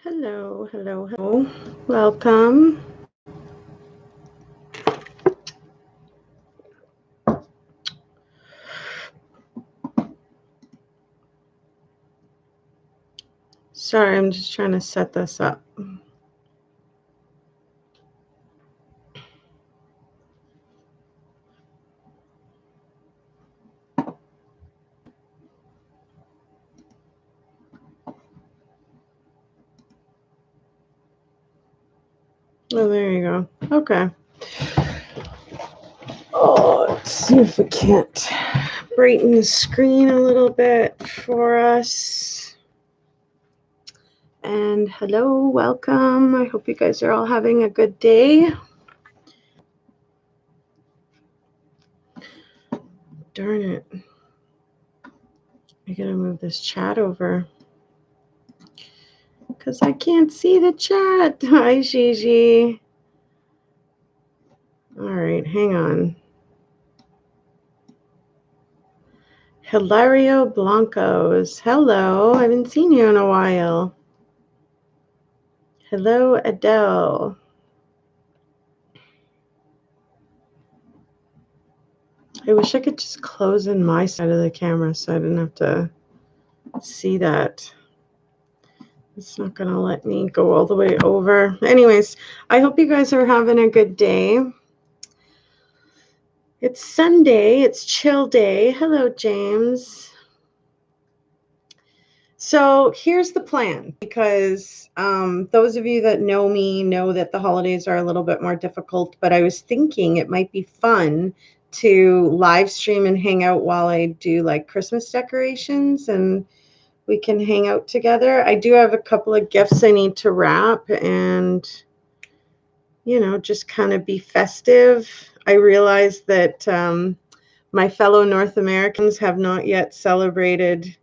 Hello, hello, hello. Welcome. Sorry, I'm just trying to set this up. Oh, there you go. Okay. Oh, let's see if we can't brighten the screen a little bit for us. And hello, welcome. I hope you guys are all having a good day. Darn it. I gotta move this chat over because I can't see the chat. Hi, Gigi. All right, hang on. Hilario Blancos. Hello, I haven't seen you in a while. Hello, Adele. I wish I could just close in my side of the camera so I didn't have to see that. It's not going to let me go all the way over. Anyways, I hope you guys are having a good day. It's Sunday. It's chill day. Hello, James. So here's the plan, because those of you that know me know that the holidays are a little bit more difficult, but I was thinking it might be fun to live stream and hang out while I do like Christmas decorations, and we can hang out together. I do have a couple of gifts I need to wrap and, just kind of be festive. I realize that my fellow North Americans have not yet celebrated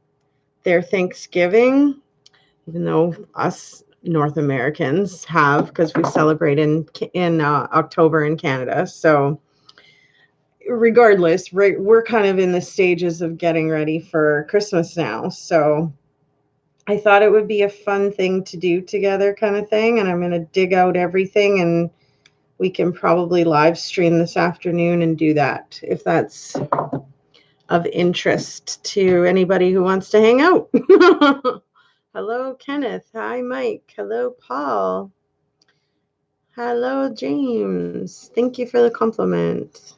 their Thanksgiving, even though us North Americans have, because we celebrate in October in Canada. So regardless, we're kind of in the stages of getting ready for Christmas now. So I thought it would be a fun thing to do together, kind of thing. And I'm going to dig out everything, and we can probably live stream this afternoon and do that if that's of interest to anybody who wants to hang out. Hello, Kenneth. Hi, Mike. Hello, Paul. Hello, James. Thank you for the compliment.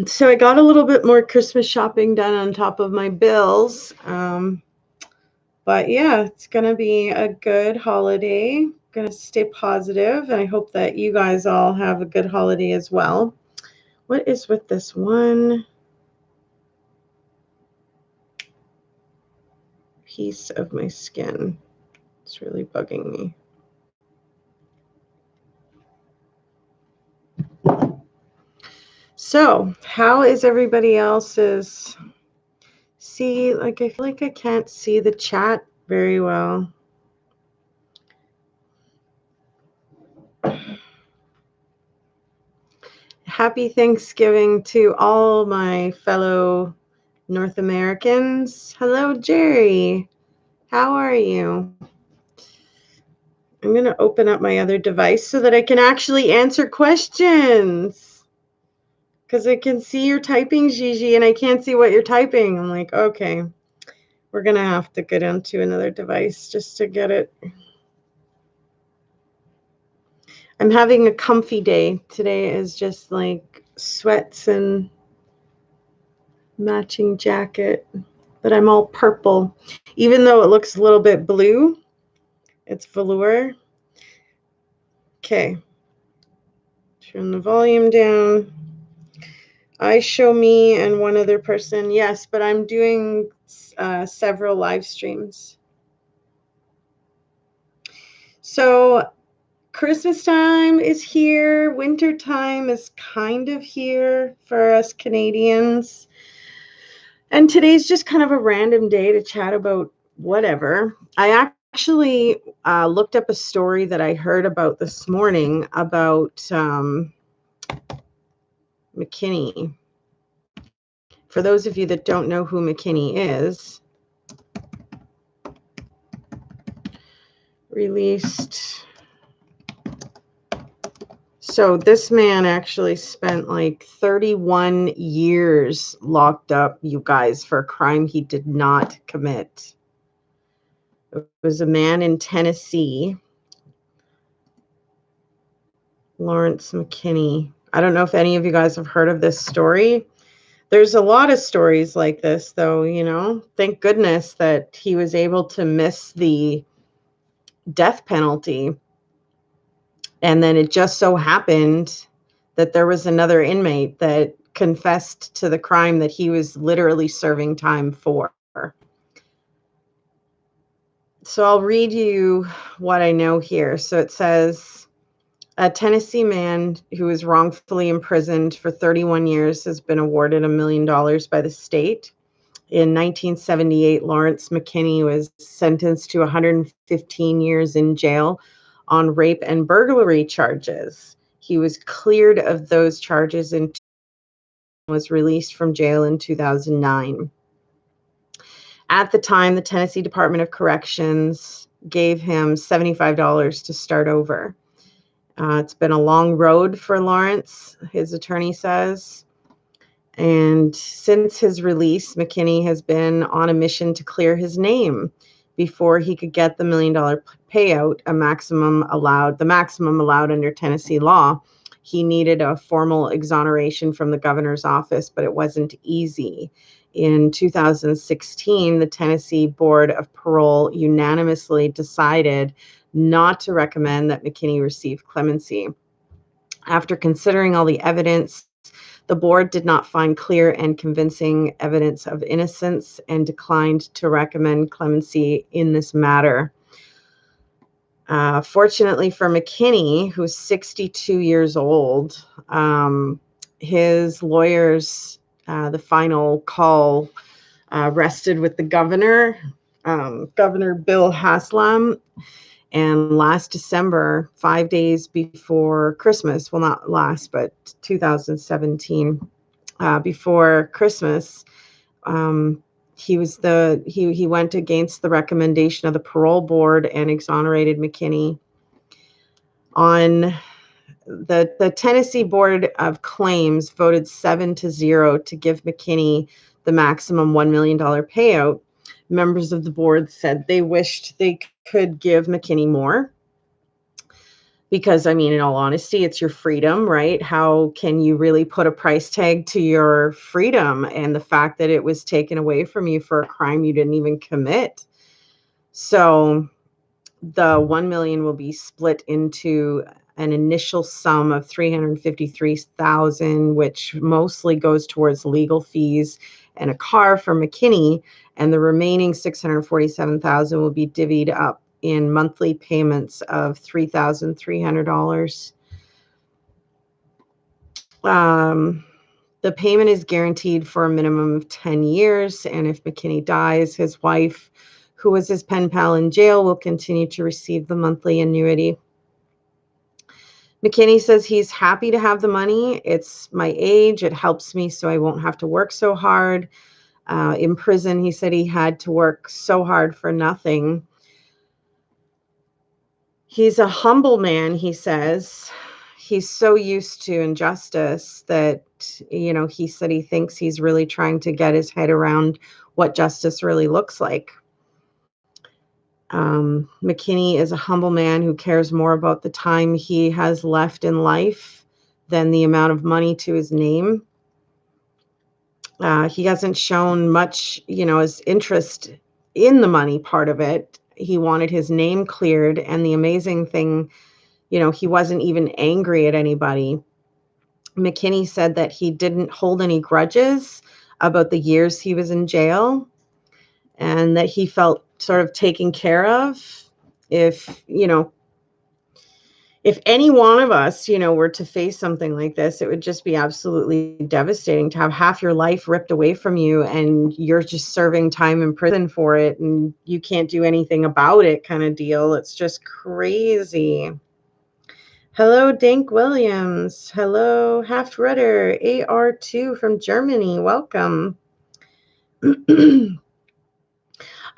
So I got a little bit more Christmas shopping done on top of my bills. But yeah, it's going to be a good holiday. Going to stay positive, and I hope that you guys all have a good holiday as well. What is with this one piece of my skin? It's really bugging me. So, how is everybody else's? See, like, I feel like I can't see the chat very well. Happy Thanksgiving to all my fellow North Americans. Hello, Jerry. How are you? I'm going to open up my other device so that I can actually answer questions. Because I can see you're typing, Gigi, and I can't see what you're typing. I'm like, okay, we're going to have to get onto another device just to get it. I'm having a comfy day. Today is just like sweats and matching jacket, but I'm all purple. Even though it looks a little bit blue, it's velour. Okay. Turn the volume down. I show me and one other person. Yes, but I'm doing several live streams. So Christmas time is here. Winter time is kind of here for us Canadians. And today's just kind of a random day to chat about whatever. I actually looked up a story that I heard about this morning about McKinney. For those of you that don't know who McKinney is, released. So this man actually spent like 31 years locked up, you guys, for a crime he did not commit. It was a man in Tennessee, Lawrence McKinney. I don't know if any of you guys have heard of this story. There's a lot of stories like this, though, you know. Thank goodness that he was able to miss the death penalty. And then it just so happened that there was another inmate that confessed to the crime that he was literally serving time for. So I'll read you what I know here. So it says, a Tennessee man who was wrongfully imprisoned for 31 years has been awarded $1 million by the state. In 1978, Lawrence McKinney was sentenced to 115 years in jail on rape and burglary charges. He was cleared of those charges and was released from jail in 2009. At the time, the Tennessee Department of Corrections gave him $75 to start over. It's been a long road for Lawrence, his attorney says. And since his release, McKinney has been on a mission to clear his name before he could get the $1 million payout, the maximum allowed under Tennessee law. He needed a formal exoneration from the governor's office, but it wasn't easy. In 2016, the Tennessee Board of Parole unanimously decided not to recommend that McKinney receive clemency. After considering all the evidence, the board did not find clear and convincing evidence of innocence and declined to recommend clemency in this matter. Fortunately for McKinney, who's 62 years old, his lawyers, the final call rested with the governor, Governor Bill Haslam. And last December, 5 days before Christmas, well, not last, but 2017, before Christmas, he went against the recommendation of the parole board and exonerated McKinney. On the Tennessee Board of Claims voted 7-0 to give McKinney the maximum $1 million payout. Members of the board said they wished they could give McKinney more because, I mean, in all honesty, it's your freedom, right? How can you really put a price tag to your freedom and the fact that it was taken away from you for a crime you didn't even commit? So the $1 million will be split into an initial sum of $353,000, which mostly goes towards legal fees and a car for McKinney, and the remaining $647,000 will be divvied up in monthly payments of $3,300. The payment is guaranteed for a minimum of 10 years, and if McKinney dies, his wife, who was his pen pal in jail, will continue to receive the monthly annuity. McKinney says he's happy to have the money. It's my age. It helps me so I won't have to work so hard. In prison, he said he had to work so hard for nothing. He's a humble man, he says. He's so used to injustice that, you know, he said he thinks he's really trying to get his head around what justice really looks like. McKinney is a humble man who cares more about the time he has left in life than the amount of money to his name. He hasn't shown much, you know, his interest in the money part of it. He wanted his name cleared. And the amazing thing, you know, he wasn't even angry at anybody. McKinney said that he didn't hold any grudges about the years he was in jail and that he felt sort of taken care of. If, you know, if any one of us, you know, were to face something like this, it would just be absolutely devastating to have half your life ripped away from you and you're just serving time in prison for it and you can't do anything about it kind of deal. It's just crazy. Hello, Dank Williams. Hello, Haft Rudder, AR2 from Germany. Welcome.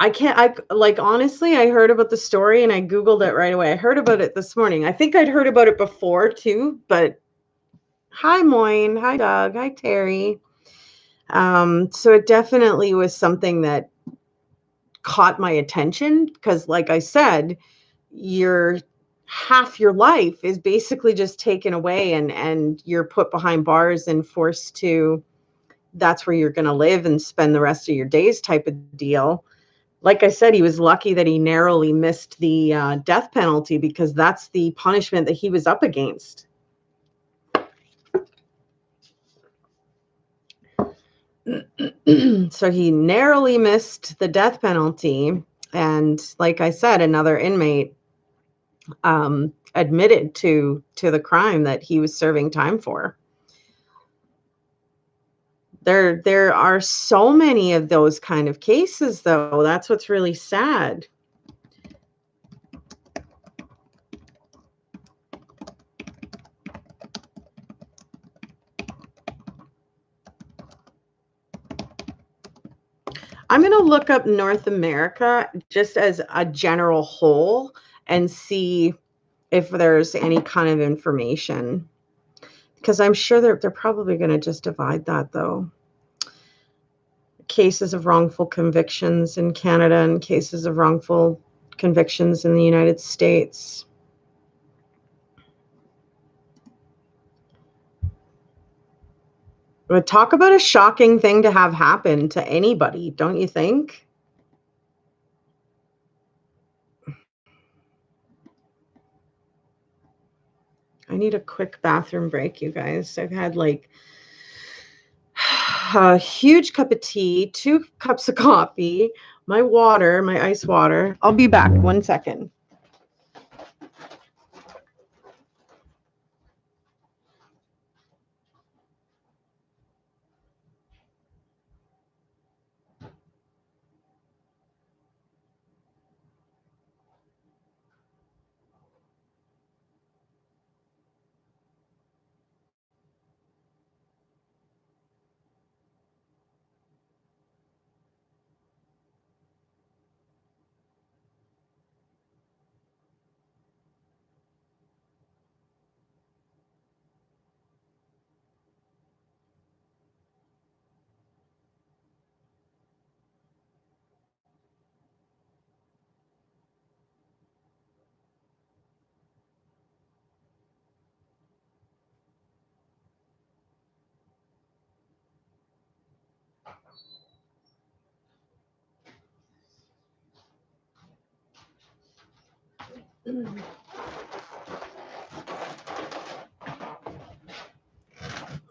I can't, like, honestly, I heard about the story and I Googled it right away. I heard about it this morning. I think I'd heard about it before too, but hi, Moyne. Hi, Doug. Hi, Terry. So it definitely was something that caught my attention because, like I said, your half your life is basically just taken away and you're put behind bars and forced to, that's where you're going to live and spend the rest of your days type of deal. Like I said, he was lucky that he narrowly missed the death penalty because that's the punishment that he was up against. So he narrowly missed the death penalty. And like I said, another inmate admitted to the crime that he was serving time for. There are so many of those kind of cases, though. That's what's really sad. I'm going to look up North America just as a general whole and see if there's any kind of information, because I'm sure they're probably going to just divide that, though. Cases of wrongful convictions in Canada and cases of wrongful convictions in the United States. But talk about a shocking thing to have happen to anybody, don't you think? I need a quick bathroom break, you guys. I've had like a huge cup of tea, 2 cups of coffee, my water, my ice water. I'll be back 1 second.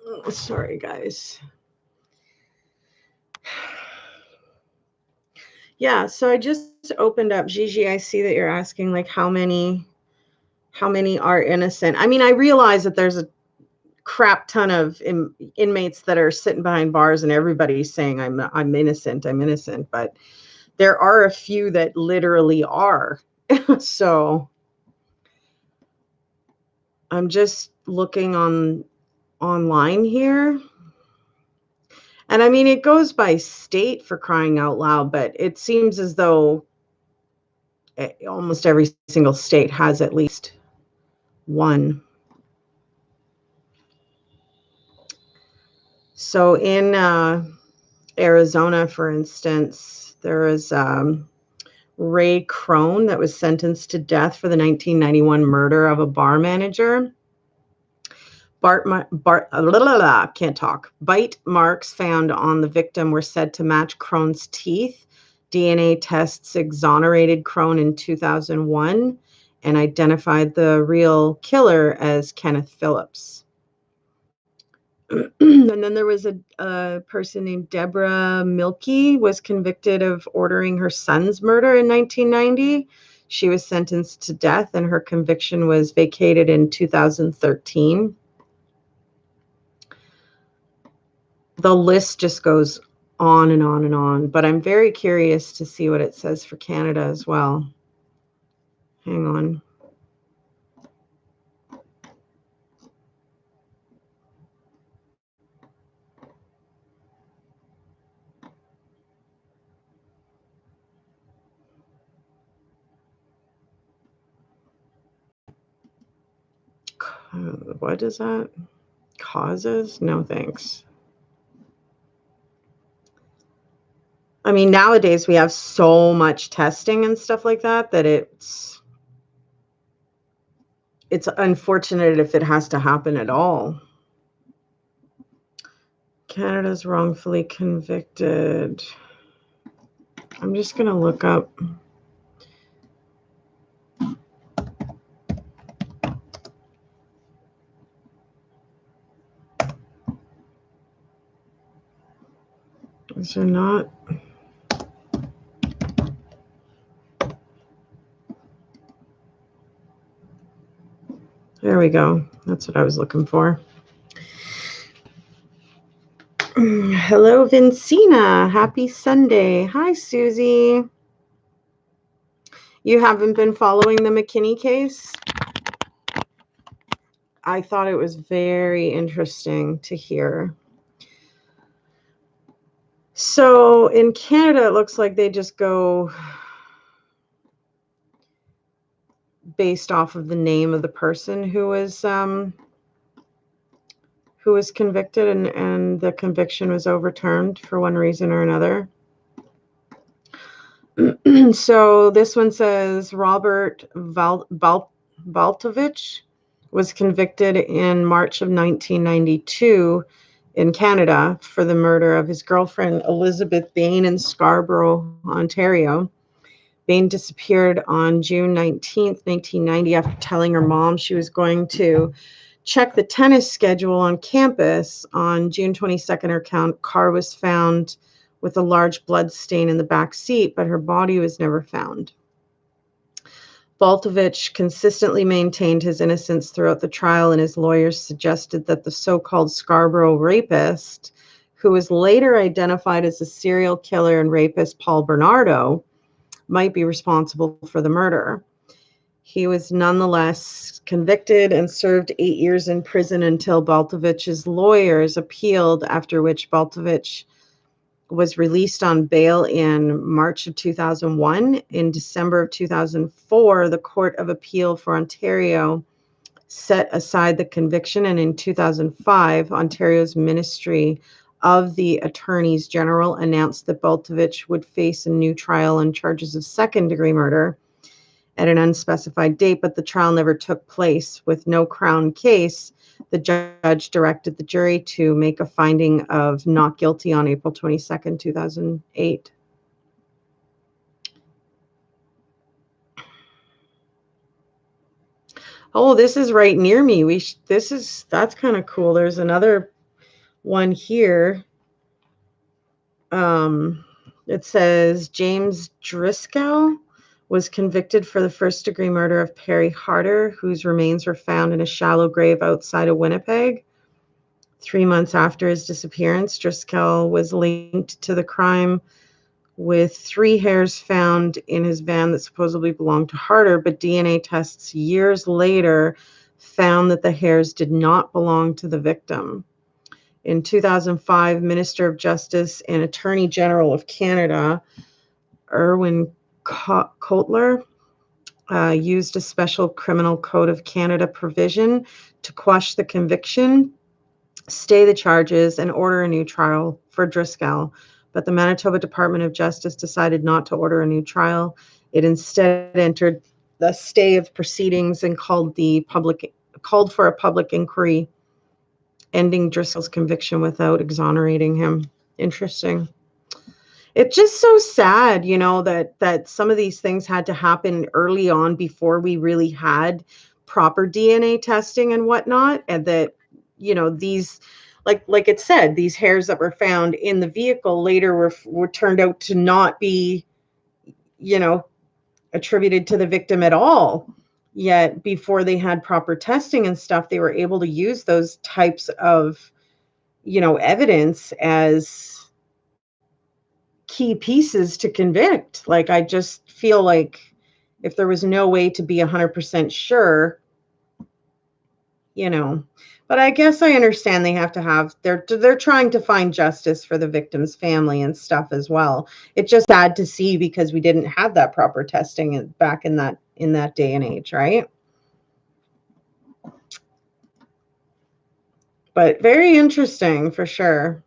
Oh, sorry, guys. Yeah, so I just opened up Gigi. I see that you're asking like how many are innocent. I mean, I realize that there's a crap ton of inmates that are sitting behind bars and everybody's saying I'm innocent, but there are a few that literally are. So I'm just looking online here. And I mean, it goes by state, for crying out loud, but it seems as though almost every single state has at least one. So in Arizona, for instance, there is Ray Crone that was sentenced to death for the 1991 murder of a bar manager. Can't talk. Bite marks found on the victim were said to match Crone's teeth. DNA tests exonerated Crone in 2001 and identified the real killer as Kenneth Phillips. And then there was a person named Deborah Milkey was convicted of ordering her son's murder in 1990. She was sentenced to death and her conviction was vacated in 2013. The list just goes on and on and on, but I'm very curious to see what it says for Canada as well. Hang on. What is that? Causes? No, thanks. I mean, nowadays we have so much testing and stuff like that that it's unfortunate if it has to happen at all. Canada's wrongfully convicted. I'm just going to look up. Is there not? There we go. That's what I was looking for. Hello, Vincina. Happy Sunday. Hi, Susie. You haven't been following the McKinney case? I thought it was very interesting to hear. So in Canada, it looks like they just go based off of the name of the person who was convicted, and the conviction was overturned for one reason or another. So this one says Robert Baltovich was convicted in March of 1992 in Canada for the murder of his girlfriend Elizabeth Bain in Scarborough, Ontario. Bain disappeared on June 19th, 1990 after telling her mom she was going to check the tennis schedule on campus. On June 22nd, her car was found with a large blood stain in the back seat, but her body was never found. Baltovich consistently maintained his innocence throughout the trial, and his lawyers suggested that the so-called Scarborough rapist, who was later identified as the serial killer and rapist Paul Bernardo, might be responsible for the murder. He was nonetheless convicted and served 8 years in prison until Baltovich's lawyers appealed, after which Baltovich was released on bail in March of 2001. In December of 2004, the Court of Appeal for Ontario set aside the conviction, and in 2005, Ontario's Ministry of the Attorneys General announced that Baltovich would face a new trial on charges of second-degree murder at an unspecified date, but the trial never took place. With no Crown case, the judge directed the jury to make a finding of not guilty on April 22nd, 2008. Oh, this is right near me. That's kind of cool. There's another one here. It says James Driscoll was convicted for the first-degree murder of Perry Harder, whose remains were found in a shallow grave outside of Winnipeg. 3 months after his disappearance, Driscoll was linked to the crime with 3 hairs found in his van that supposedly belonged to Harder, but DNA tests years later found that the hairs did not belong to the victim. In 2005, Minister of Justice and Attorney General of Canada, Irwin Cotler, used a special Criminal Code of Canada provision to quash the conviction, stay the charges, and order a new trial for Driscoll. But the Manitoba Department of Justice decided not to order a new trial. It instead entered the stay of proceedings and called for a public inquiry, ending Driscoll's conviction without exonerating him. Interesting. It's just so sad, that some of these things had to happen early on before we really had proper DNA testing and whatnot, and that, these, like it said, these hairs that were found in the vehicle later were turned out to not be, attributed to the victim at all. Yet before they had proper testing and stuff, they were able to use those types of, evidence as key pieces to convict. Like, I just feel like if there was no way to be 100% sure, but I guess I understand they have to have, they're trying to find justice for the victim's family and stuff as well. It's just sad to see because we didn't have that proper testing back in that day and age, right? But very interesting for sure.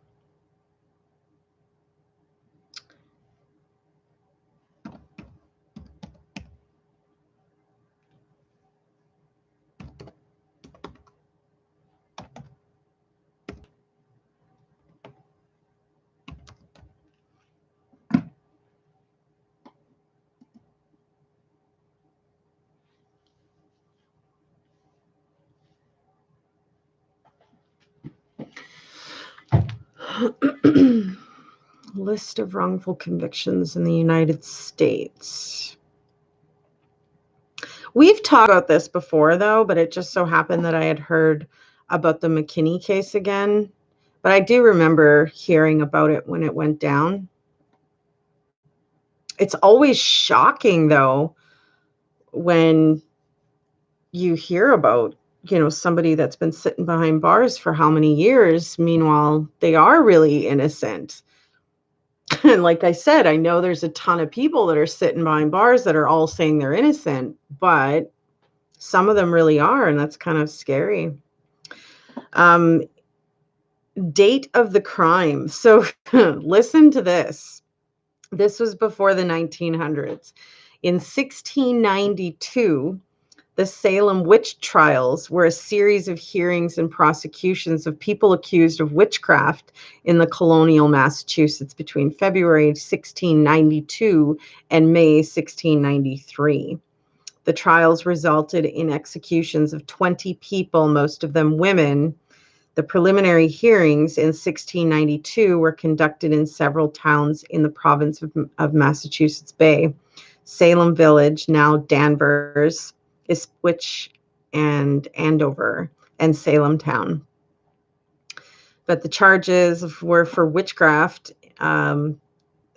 List of wrongful convictions in the United States. We've talked about this before, though, but it just so happened that I had heard about the McKinney case again. But I do remember hearing about it when it went down. It's always shocking, though, when you hear about, somebody that's been sitting behind bars for how many years. Meanwhile, they are really innocent. And like I said, I know there's a ton of people that are sitting behind bars that are all saying they're innocent, but some of them really are, and that's kind of scary. Date of the crime. So listen to this. This was before the 1900s. In 1692, the Salem witch trials were a series of hearings and prosecutions of people accused of witchcraft in the colonial Massachusetts between February 1692 and May 1693. The trials resulted in executions of 20 people, most of them women. The preliminary hearings in 1692 were conducted in several towns in the province of Massachusetts Bay. Salem Village, now Danvers, Ipswich, and Andover, and Salem Town. But the charges were for witchcraft, and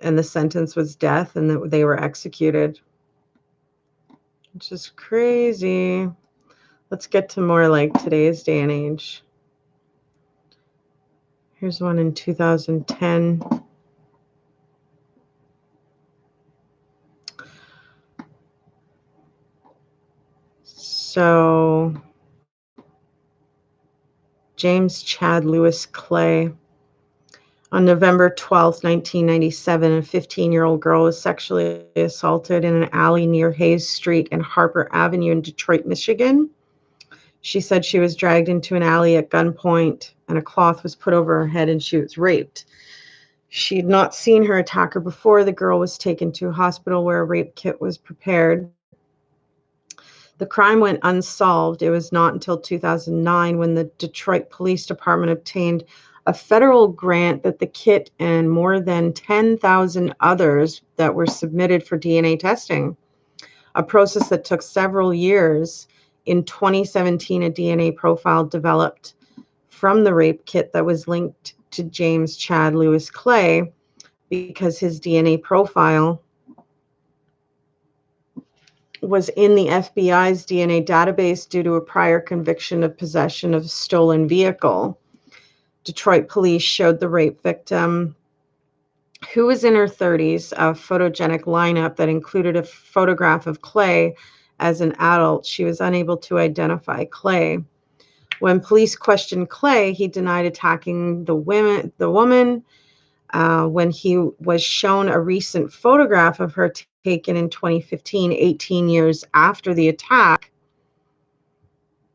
the sentence was death, and they were executed. Which is crazy. Let's get to more like today's day and age. Here's one in 2010. So, James Chad Lewis Clay. On November 12th, 1997, a 15-year-old girl was sexually assaulted in an alley near Hayes Street and Harper Avenue in Detroit, Michigan. She said she was dragged into an alley at gunpoint and a cloth was put over her head and she was raped. She had not seen her attacker before. The girl was taken to a hospital where a rape kit was prepared. The crime went unsolved. It was not until 2009 when the Detroit Police Department obtained a federal grant that the kit and more than 10,000 others that were submitted for DNA testing, a process that took several years. In 2017, a DNA profile developed from the rape kit that was linked to James Chad Lewis Clay because his DNA profile was in the FBI's DNA database due to a prior conviction of possession of a stolen vehicle. Detroit police showed the rape victim, who was in her 30s, a photogenic lineup that included a photograph of Clay as an adult. She was unable to identify Clay. When police questioned Clay, he denied attacking the woman. When he was shown a recent photograph of her taken in 2015, 18 years after the attack,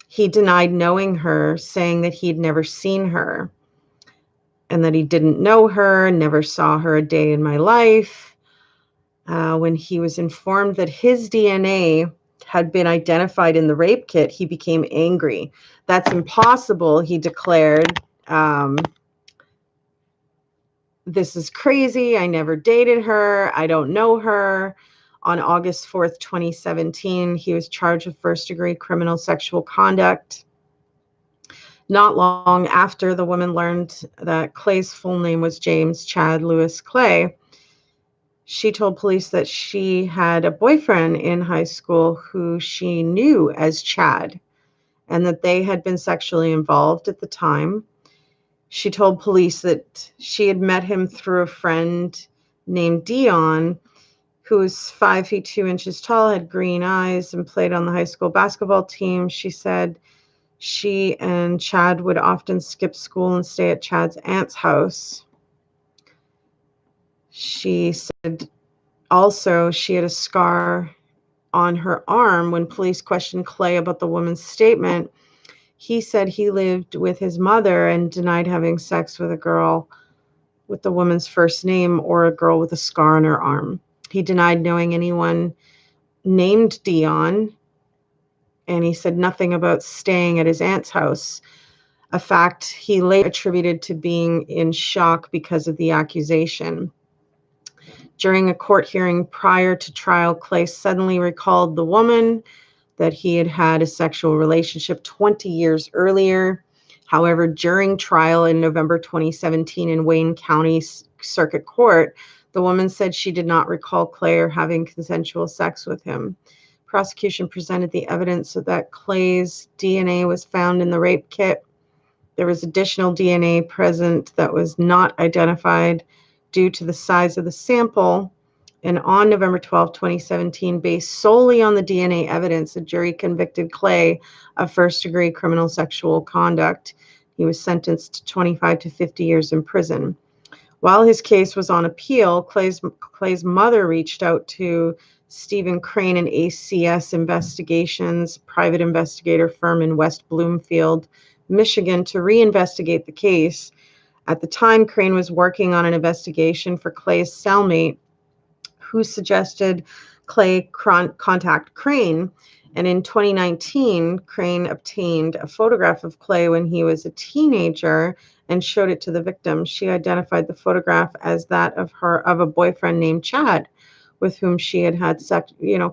he denied knowing her, saying that he'd never seen her and that he didn't know her, never saw her a day in my life. When he was informed that his DNA had been identified in the rape kit, he became angry. That's impossible, he declared. This is crazy. I never dated her. I don't know her. On August 4th, 2017, he was charged with first-degree criminal sexual conduct. Not long after, the woman learned that Clay's full name was James Chad Lewis Clay. She told police that she had a boyfriend in high school who she knew as Chad and that they had been sexually involved at the time. She told police that she had met him through a friend named Dion, who was 5 feet 2 inches tall, had green eyes, and played on the high school basketball team. She said She and Chad would often skip school and stay at Chad's aunt's house. She said also she had a scar on her arm. When police questioned Clay about the woman's statement, he said he lived with his mother and denied having sex with a girl with the woman's first name or a girl with a scar on her arm. He denied knowing anyone named Dion, and he said nothing about staying at his aunt's house, a fact he later attributed to being in shock because of the accusation. During a court hearing prior to trial, Clay suddenly recalled the woman that he had had a sexual relationship 20 years earlier. However, during trial in November 2017 in Wayne County Circuit Court, the woman said she did not recall Clay having consensual sex with him. Prosecution presented the evidence so that Clay's DNA was found in the rape kit. There was additional DNA present that was not identified due to the size of the sample. And on November 12, 2017, based solely on the DNA evidence, the jury convicted Clay of first-degree criminal sexual conduct. He was sentenced to 25 to 50 years in prison. While his case was on appeal, Clay's mother reached out to Stephen Crane and ACS Investigations, private investigator firm in West Bloomfield, Michigan, to reinvestigate the case. At the time, Crane was working on an investigation for Clay's cellmate, who suggested Clay contact Crane. And in 2019, Crane obtained a photograph of Clay when he was a teenager and showed it to the victim. She identified the photograph as that of a boyfriend named Chad, with whom she had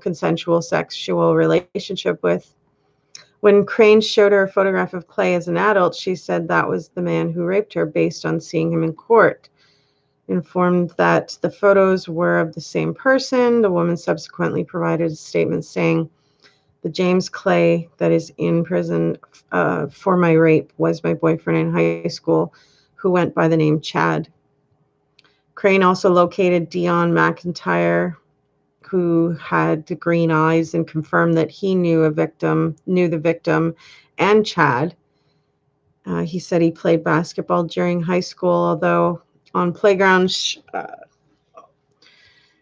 consensual sexual relationship with. When Crane showed her a photograph of Clay as an adult, she said that was the man who raped her based on seeing him in court. Informed that the photos were of the same person, the woman subsequently provided a statement saying, "The James Clay that is in prison for my rape was my boyfriend in high school who went by the name Chad." Crane also located Dion McIntyre, who had the green eyes, and confirmed that he knew the victim and Chad. He said he played basketball during high school, although on playgrounds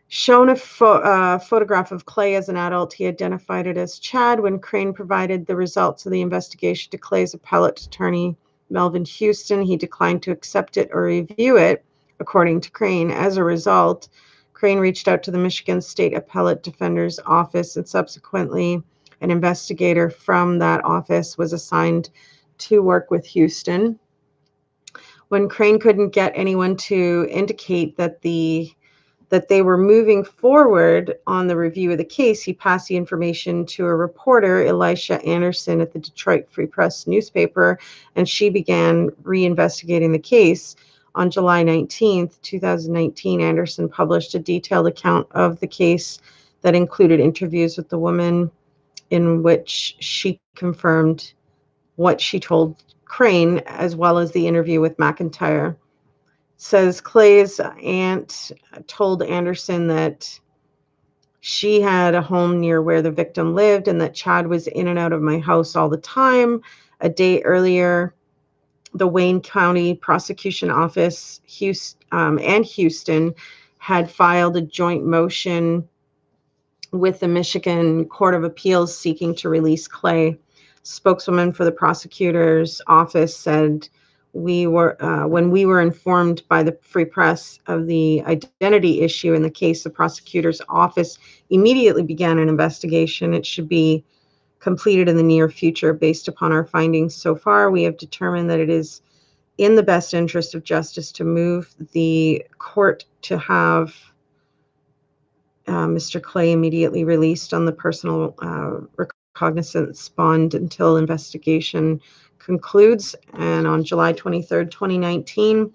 shown a photograph of Clay as an adult, he identified it as Chad. When Crane provided the results of the investigation to Clay's appellate attorney, Melvin Houston, he declined to accept it or review it, according to Crane. As a result, Crane reached out to the Michigan State Appellate Defender's Office, and subsequently an investigator from that office was assigned to work with Houston. When Crane couldn't get anyone to indicate that they were moving forward on the review of the case, he passed the information to a reporter, Elisha Anderson, at the Detroit Free Press newspaper, and she began reinvestigating the case. On July 19th, 2019, Anderson published a detailed account of the case that included interviews with the woman, in which she confirmed what she told Crane, as well as the interview with McIntyre. Says Clay's aunt told Anderson that she had a home near where the victim lived and that Chad was in and out of my house all the time. A day earlier, the Wayne County Prosecution Office and Houston had filed a joint motion with the Michigan Court of Appeals seeking to release Clay. Spokeswoman for the prosecutor's office said, when we were informed by the Free Press of the identity issue in the case, the prosecutor's office immediately began an investigation. It should be completed in the near future. Based upon our findings so far, we have determined that it is in the best interest of justice to move the court to have Mr. Clay immediately released on the personal recognizance bond until investigation concludes. And on July 23rd, 2019,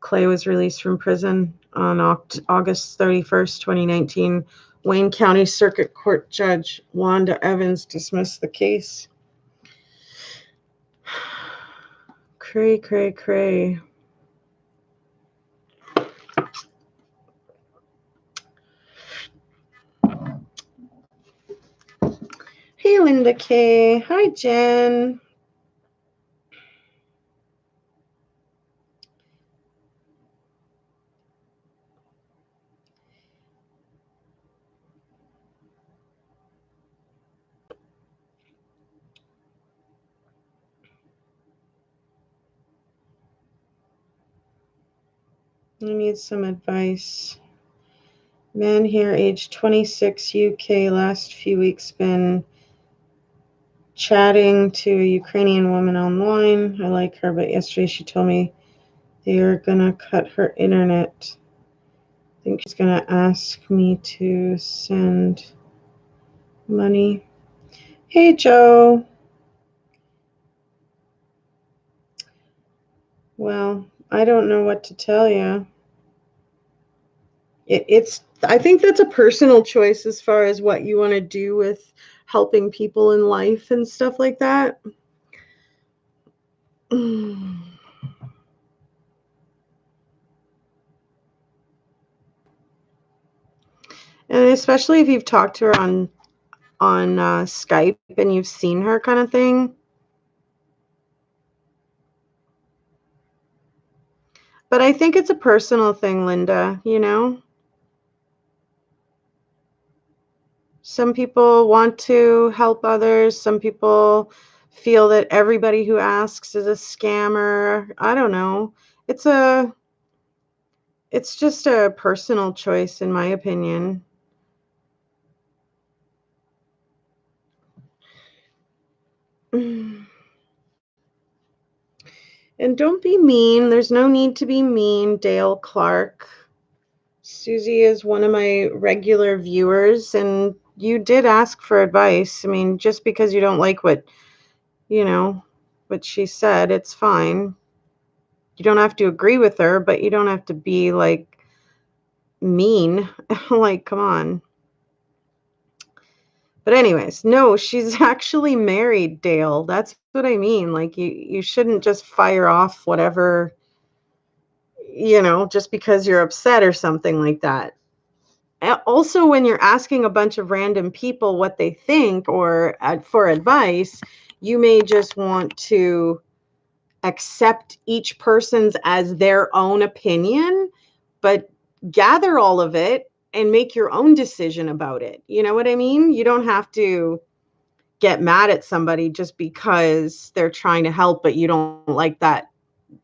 Clay was released from prison. On August 31st, 2019, Wayne County Circuit Court Judge Wanda Evans dismissed the case. Cray, cray, cray. Hey, Linda K. Hi, Jen. I need some advice. Man here, age 26, UK, last few weeks been chatting to a Ukrainian woman online. I like her, but yesterday she told me they are gonna cut her internet. I think she's gonna ask me to send money. Hey, Joe. Well, I don't know what to tell you. I think that's a personal choice as far as what you want to do with helping people in life and stuff like that. And especially if you've talked to her on Skype and you've seen her, kind of thing. But I think it's a personal thing, Linda, you know? Some people want to help others. Some people feel that everybody who asks is a scammer. I don't know. It's a it's just a personal choice in my opinion. And don't be mean. There's no need to be mean, Dale Clark. Susie is one of my regular viewers, and you did ask for advice. I mean, just because you don't like you know, what she said, it's fine. You don't have to agree with her, but you don't have to be like mean. Like, come on. But anyways, no, she's actually married, Dale. That's what I mean. Like you shouldn't just fire off whatever, just because you're upset or something like that. Also, when you're asking a bunch of random people what they think or for advice, you may just want to accept each person's as their own opinion, but gather all of it and make your own decision about it. You know what I mean? You don't have to get mad at somebody just because they're trying to help, but you don't like that.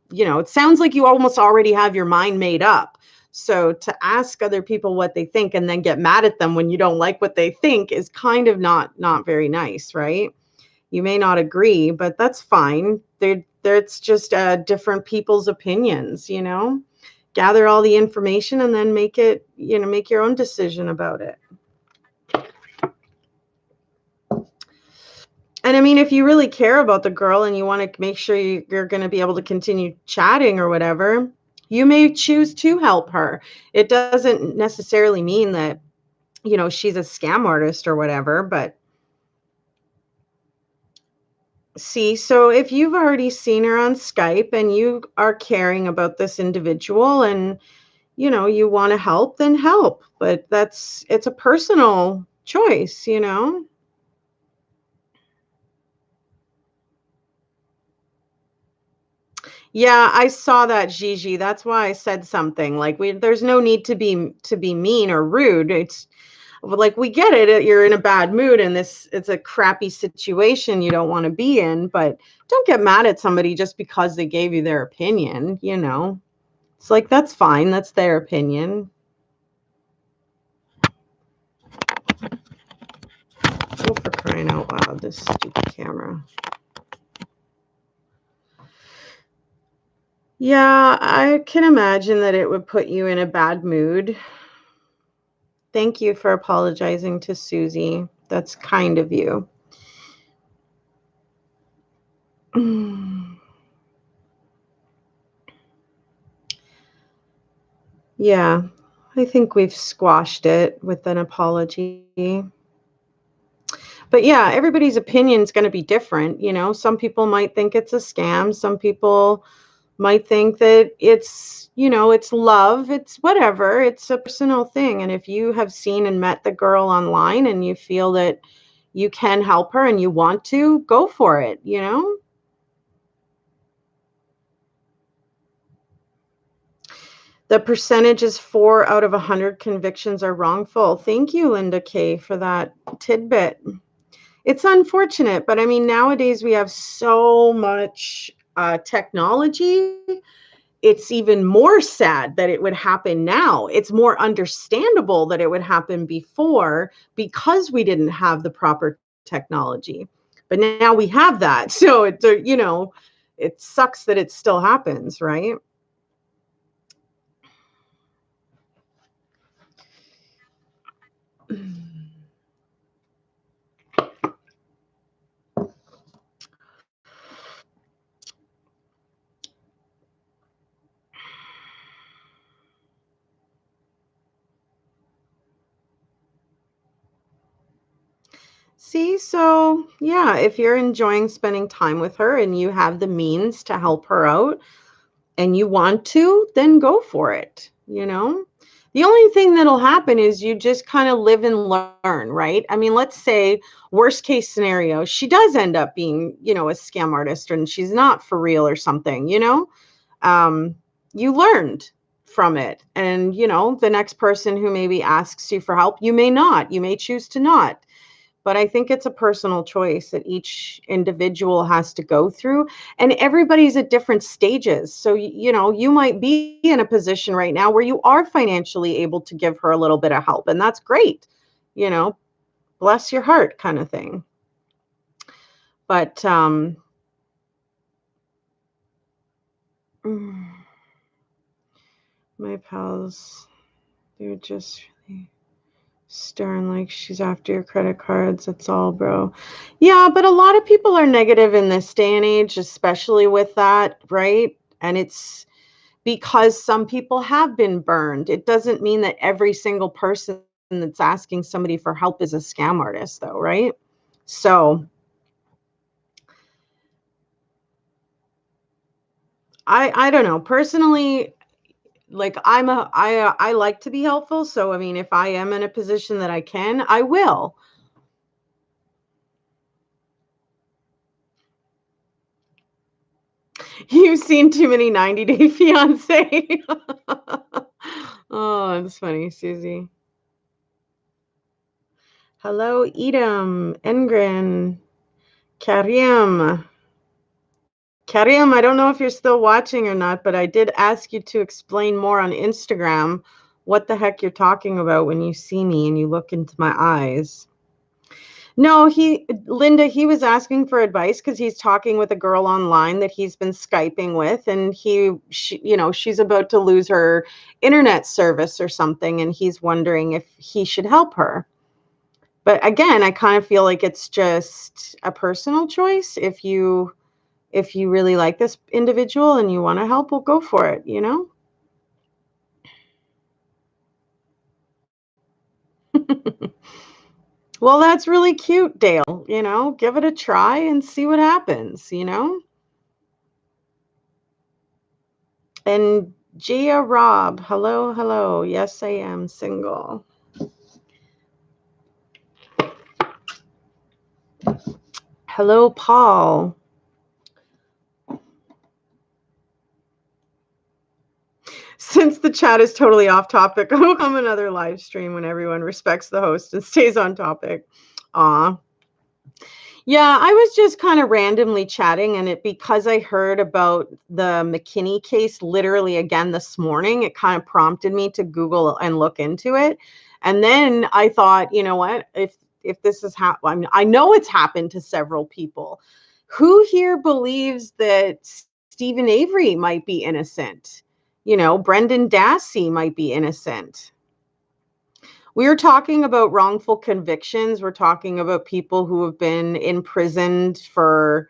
It sounds like you almost already have your mind made up. So to ask other people what they think and then get mad at them when you don't like what they think is kind of not very nice, right? You may not agree, but that's fine. It's just different people's opinions. Gather all the information and then make your own decision about it. And I mean, if you really care about the girl and you want to make sure you're going to be able to continue chatting or whatever, you may choose to help her. It doesn't necessarily mean that, she's a scam artist or whatever, but see, so if you've already seen her on Skype and you are caring about this individual and, you want to help, then help. But it's a personal choice. Yeah, I saw that, Gigi. That's why I said something. Like there's no need to be mean or rude. It's like we get it. You're in a bad mood and it's a crappy situation you don't want to be in, but don't get mad at somebody just because they gave you their opinion. It's like that's fine. That's their opinion. Oh, for crying out loud, this stupid camera. Yeah, I can imagine that it would put you in a bad mood. Thank you for apologizing to Susie. That's kind of you. Yeah, I think we've squashed it with an apology. But yeah, everybody's opinion is going to be different. Some people might think it's a scam. Some people might think that it's love. It's whatever. It's a personal thing. And if you have seen and met the girl online and you feel that you can help her and you want to, go for it. The percentage is 4 out of 100 convictions are wrongful. Thank you, Linda K, for that tidbit. It's unfortunate, but I mean, nowadays we have so much technology it's even more sad that it would happen now. It's more understandable that it would happen before because we didn't have the proper technology. But now we have that. So it sucks that it still happens, right? See, so yeah, if you're enjoying spending time with her and you have the means to help her out and you want to, then go for it. The only thing that'll happen is you just kind of live and learn, right? I mean, let's say worst case scenario, she does end up being, a scam artist and she's not for real or something. Um, you learned from it. And, the next person who maybe asks you for help, you may not, you may choose to not. But I think it's a personal choice that each individual has to go through. And everybody's at different stages. So, you might be in a position right now where you are financially able to give her a little bit of help. And that's great. You know, bless your heart kind of thing. But my pals, they're just really stern, like she's after your credit cards. That's all, bro. Yeah, but a lot of people are negative in this day and age, especially with that, right? And it's because some people have been burned. It doesn't mean that every single person that's asking somebody for help is a scam artist, though, right? So I don't know. Personally, like I like to be helpful. So I mean, if I am in a position that I can, I will. You've seen too many 90 Day Fiance. Oh, that's funny, Susie. Hello, Edom, Engren, Karim. Karim, I don't know if you're still watching or not, but I did ask you to explain more on Instagram what the heck you're talking about when you see me and you look into my eyes. No, Linda, he was asking for advice because he's talking with a girl online that he's been Skyping with, and she's about to lose her internet service or something, and he's wondering if he should help her. But again, I kind of feel like it's just a personal choice. If you really like this individual and you want to help, well, go for it. Well, that's really cute, Dale. Give it a try and see what happens. And Gia Rob, hello, hello. Yes, I am single. Hello, Paul. Since the chat is totally off topic, I'll come another live stream when everyone respects the host and stays on topic. Aw. Yeah, I was just kind of randomly chatting, and because I heard about the McKinney case literally again this morning, it kind of prompted me to Google and look into it. And then I thought, you know what? If this has happened, I know it's happened to several people. Who here believes that Steven Avery might be innocent? Brendan Dassey might be innocent. We're talking about wrongful convictions. We're talking about people who have been imprisoned for,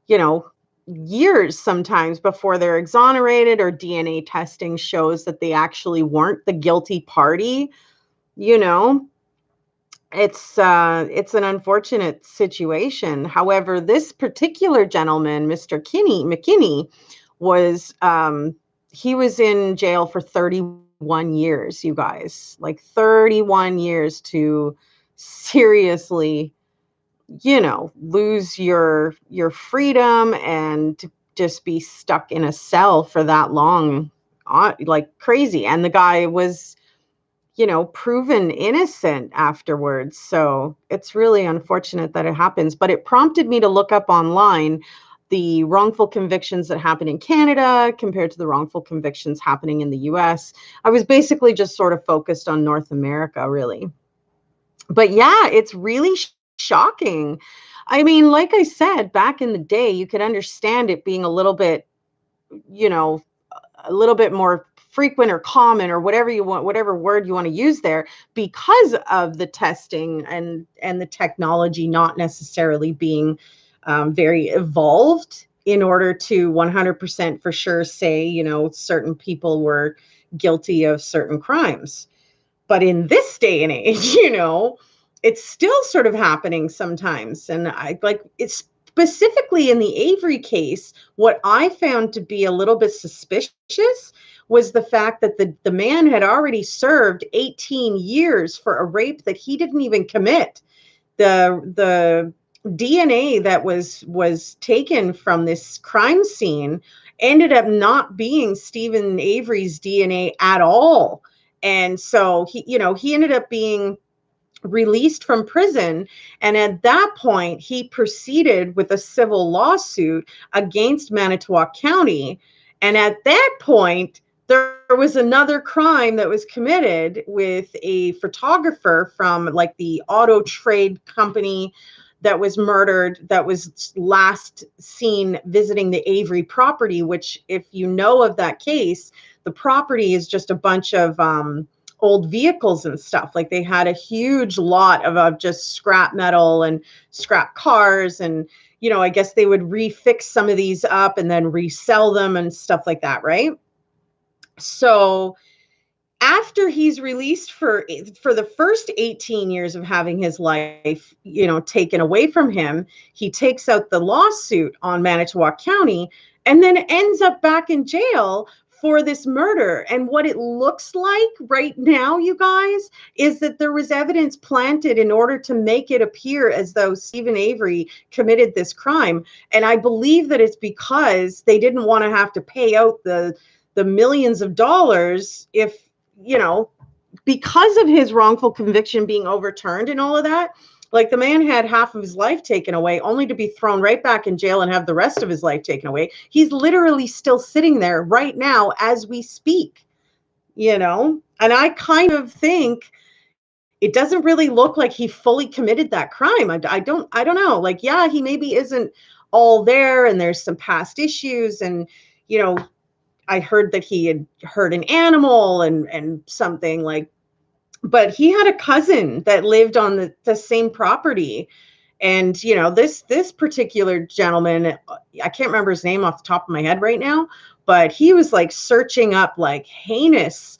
years sometimes before they're exonerated, or DNA testing shows that they actually weren't the guilty party. You know, it's an unfortunate situation. However, this particular gentleman, Mr. McKinney, was he was in jail for 31 years, you guys. Like 31 years to seriously, lose your freedom and to just be stuck in a cell for that long, like crazy. And the guy was proven innocent afterwards. So it's really unfortunate that it happens. But it prompted me to look up online the wrongful convictions that happen in Canada compared to the wrongful convictions happening in the US. I was basically just sort of focused on North America, really. But yeah, it's really shocking. I mean, like I said, back in the day, you could understand it being a little bit, you know, a little bit more frequent or common or whatever you want, whatever word you want to use there, because of the testing and the technology not necessarily being very evolved in order to 100% for sure say, certain people were guilty of certain crimes. But in this day and age, it's still sort of happening sometimes. And I like it's specifically in the Avery case, what I found to be a little bit suspicious was the fact that the man had already served 18 years for a rape that he didn't even commit. The DNA that was taken from this crime scene ended up not being Steven Avery's DNA at all. And so he ended up being released from prison. And at that point, he proceeded with a civil lawsuit against Manitowoc County. And at that point, there was another crime that was committed with a photographer from like the auto trade company that was murdered, that was last seen visiting the Avery property, which, if you know of that case, the property is just a bunch of old vehicles and stuff. Like they had a huge lot of just scrap metal and scrap cars. And, I guess they would refix some of these up and then resell them and stuff like that, right? So after he's released for the first 18 years of having his life, taken away from him, he takes out the lawsuit on Manitowoc County and then ends up back in jail for this murder. And what it looks like right now, you guys, is that there was evidence planted in order to make it appear as though Steven Avery committed this crime. And I believe that it's because they didn't want to have to pay out the millions of dollars if, because of his wrongful conviction being overturned and all of that. Like the man had half of his life taken away only to be thrown right back in jail and have the rest of his life taken away. He's literally still sitting there right now as we speak, and I kind of think it doesn't really look like he fully committed that crime. I don't know. Like, yeah, he maybe isn't all there and there's some past issues and, I heard that he had hurt an animal and something like, but he had a cousin that lived on the same property. And, this particular gentleman, I can't remember his name off the top of my head right now, but he was like searching up like heinous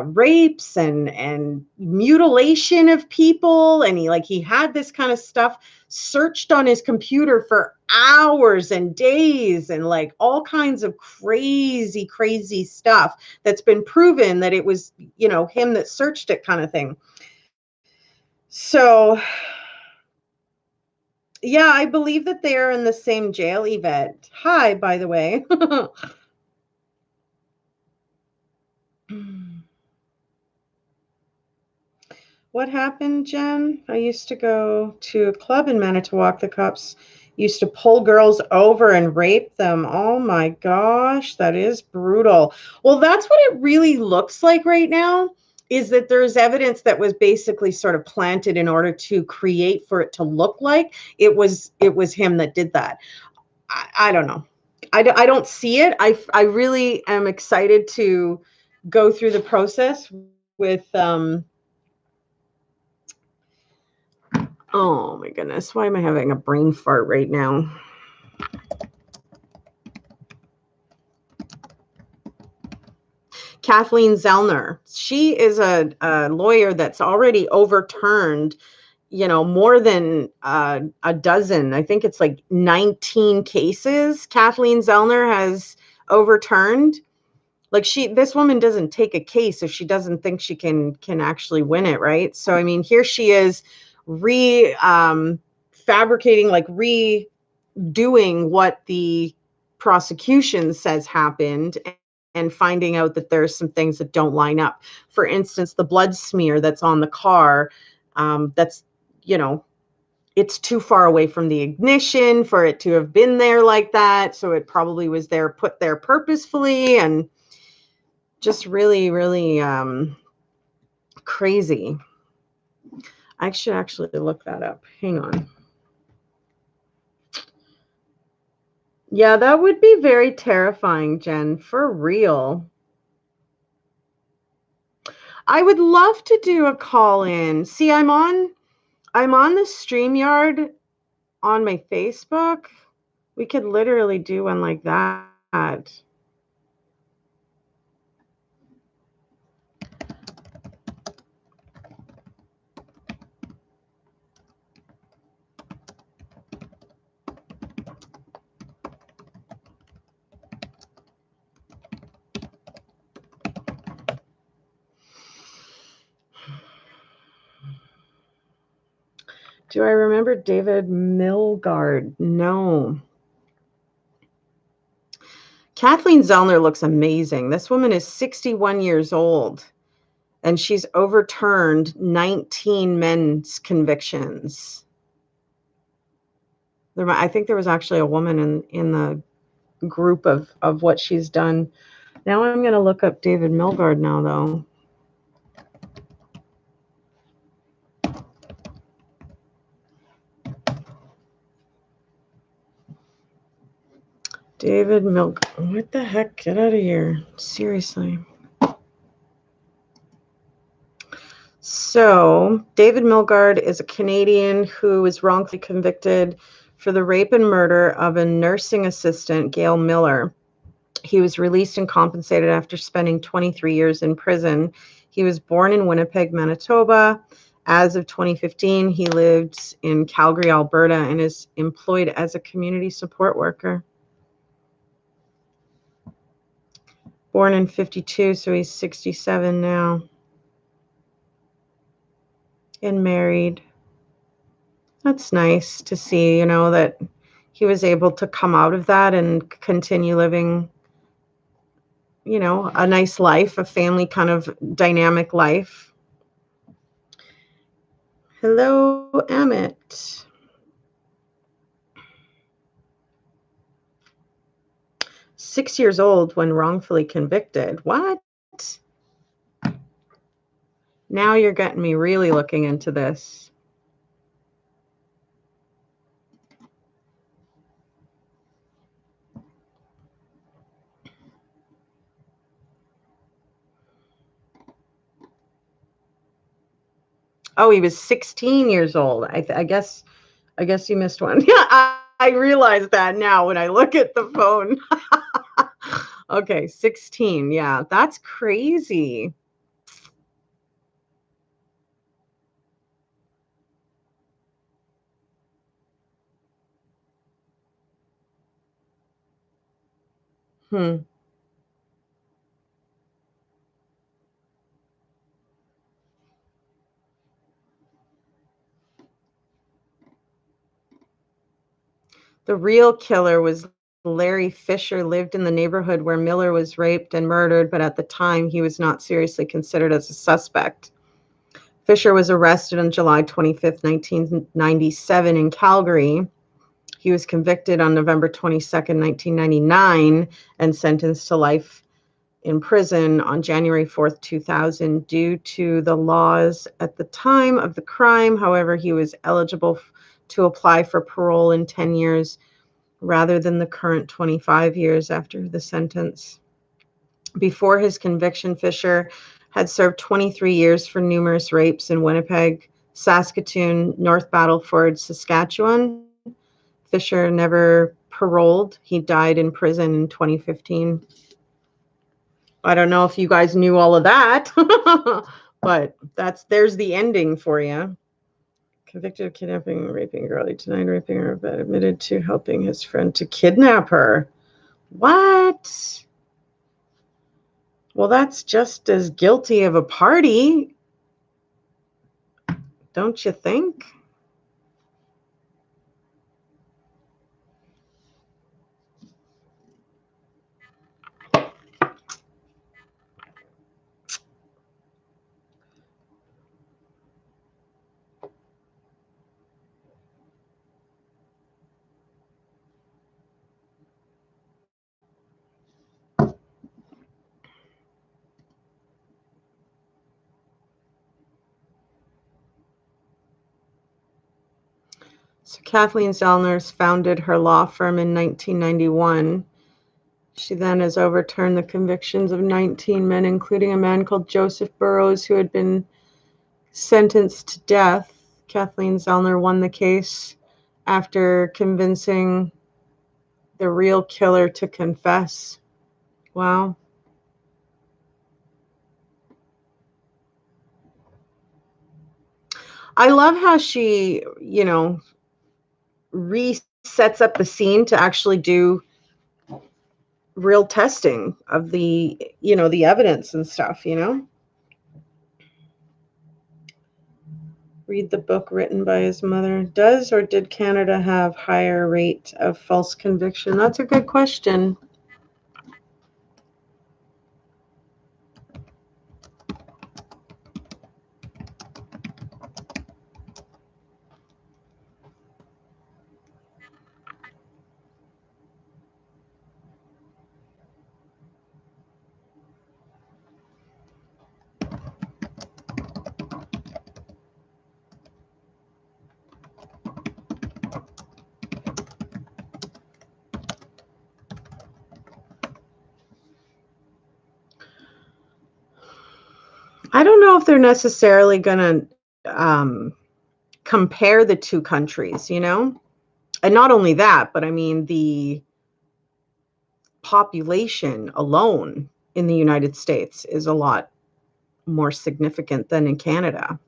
rapes and mutilation of people. And he had this kind of stuff searched on his computer for hours and days and like all kinds of crazy stuff that's been proven that it was, him that searched it kind of thing. So yeah, I believe that they are in the same jail, Yvette. Hi, by the way. What happened, Jen? I used to go to a club in Manitowoc. The cops used to pull girls over and rape them. Oh my gosh, that is brutal. Well, that's what it really looks like right now, is that there's evidence that was basically sort of planted in order to create for it to look like it was him that did that. I don't know. I don't see it. I really am excited to go through the process with oh my goodness, why am I having a brain fart right now? Kathleen Zellner. She is a lawyer that's already overturned, more than a dozen. I think it's like 19 cases Kathleen Zellner has overturned. Like this woman doesn't take a case if she doesn't think she can actually win it, right? So I mean, here she is fabricating, like redoing what the prosecution says happened and finding out that there's some things that don't line up. For instance, the blood smear that's on the car, that's, it's too far away from the ignition for it to have been there like that. So it probably was there, put there purposefully, and just really, really crazy. I should actually look that up. Hang on. Yeah, that would be very terrifying, Jen, for real. I would love to do a call in. See, I'm on the StreamYard on my Facebook. We could literally do one like that. Do I remember David Milgaard? No. Kathleen Zellner looks amazing. This woman is 61 years old, and she's overturned 19 men's convictions. I think there was actually a woman in the group of what she's done. Now I'm going to look up David Milgaard now, though. David Milgaard. What the heck? Get out of here. Seriously. So, David Milgaard is a Canadian who was wrongfully convicted for the rape and murder of a nursing assistant, Gail Miller. He was released and compensated after spending 23 years in prison. He was born in Winnipeg, Manitoba. As of 2015, he lived in Calgary, Alberta, and is employed as a community support worker. Born in 52, so he's 67 now. And married. That's nice to see, that he was able to come out of that and continue living, a nice life, a family kind of dynamic life. Hello, Amit. Six years old when wrongfully convicted. What? Now you're getting me really looking into this. Oh, he was 16 years old. I guess you missed one. Yeah, I realize that now when I look at the phone. Okay, 16. Yeah, that's crazy. The real killer was Larry Fisher, lived in the neighborhood where Miller was raped and murdered, but at the time he was not seriously considered as a suspect. Fisher was arrested on July 25th, 1997 in Calgary. He was convicted on November 22nd, 1999, and sentenced to life in prison on January 4th, 2000, due to the laws at the time of the crime. However, he was eligible to apply for parole in 10 years rather than the current 25 years after the sentence. Before his conviction, Fisher had served 23 years for numerous rapes in Winnipeg, Saskatoon, North Battleford, Saskatchewan. Fisher never paroled. He died in prison in 2015. I don't know if you guys knew all of that, but there's the ending for you. Convicted of kidnapping and raping a girl. He denied raping her, but admitted to helping his friend to kidnap her. What? Well, that's just as guilty of a party, don't you think? So Kathleen Zellner's founded her law firm in 1991. She then has overturned the convictions of 19 men, including a man called Joseph Burroughs, who had been sentenced to death. Kathleen Zellner won the case after convincing the real killer to confess. Wow. I love how she, resets up the scene to actually do real testing of the evidence and stuff. Read the book written by his mother. Does or did Canada have higher rate of false conviction? That's a good question. I don't know if they're necessarily going to compare the two countries, and not only that, but I mean the population alone in the United States is a lot more significant than in Canada.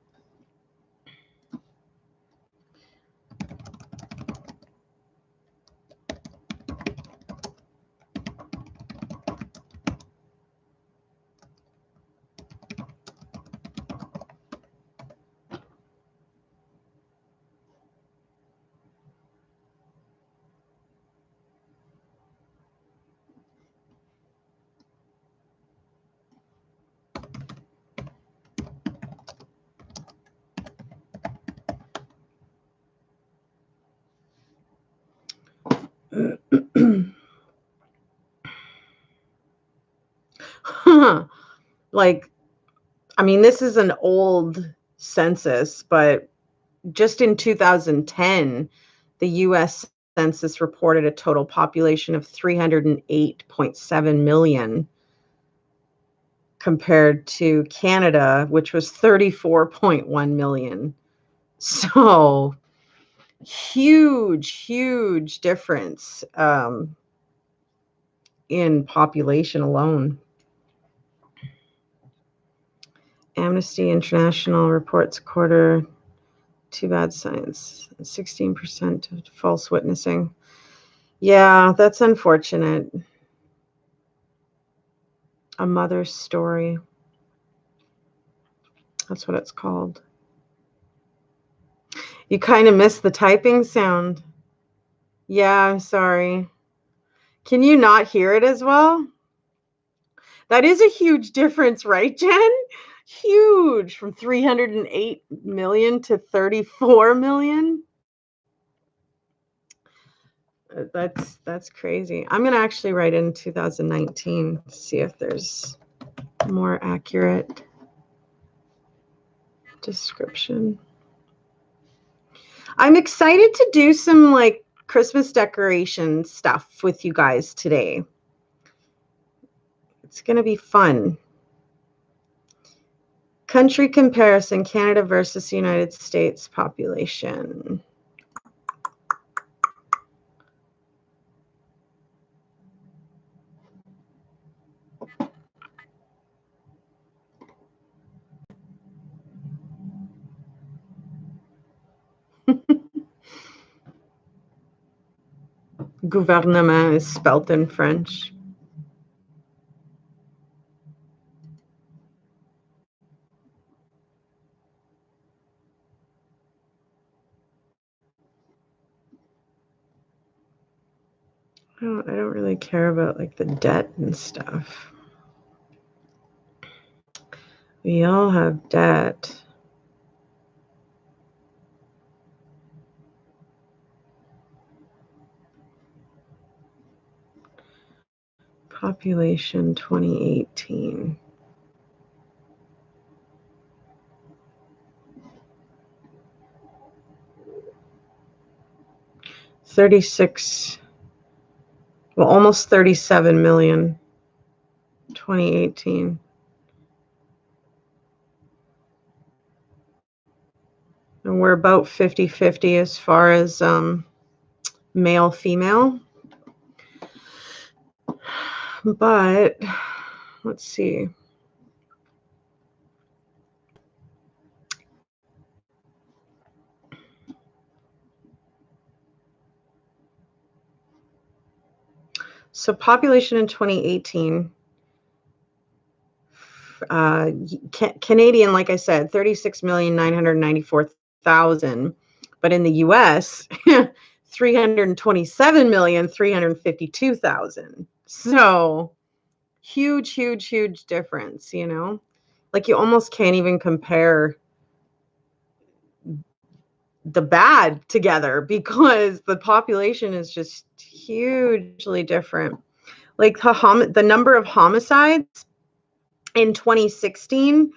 Like, I mean, this is an old census, but just in 2010, the US Census reported a total population of 308.7 million compared to Canada, which was 34.1 million. So huge difference in population alone. Amnesty International reports a quarter to bad signs, 16% of false witnessing. Yeah, that's unfortunate. A mother's story. That's what it's called. You kind of missed the typing sound. Yeah, I'm sorry. Can you not hear it as well? That is a huge difference, right, Jen? Huge, from 308 million to 34 million. That's crazy. I'm going to actually write in 2019 to see if there's more accurate description. I'm excited to do some like Christmas decoration stuff with you guys today. It's going to be fun. Country comparison, Canada versus United States population. Gouvernement is spelt in French. I don't really care about like the debt and stuff. We all have debt. Population 2018. 36, well, almost 37 million, 2018. And we're about 50-50 as far as male, female. But let's see. So population in 2018, Canadian, like I said, 36,994,000. But in the US, 327,352,000. So huge, huge, huge difference, you know? Like you almost can't even compare the bad together because the population is just hugely different. Like the number of homicides in 2016,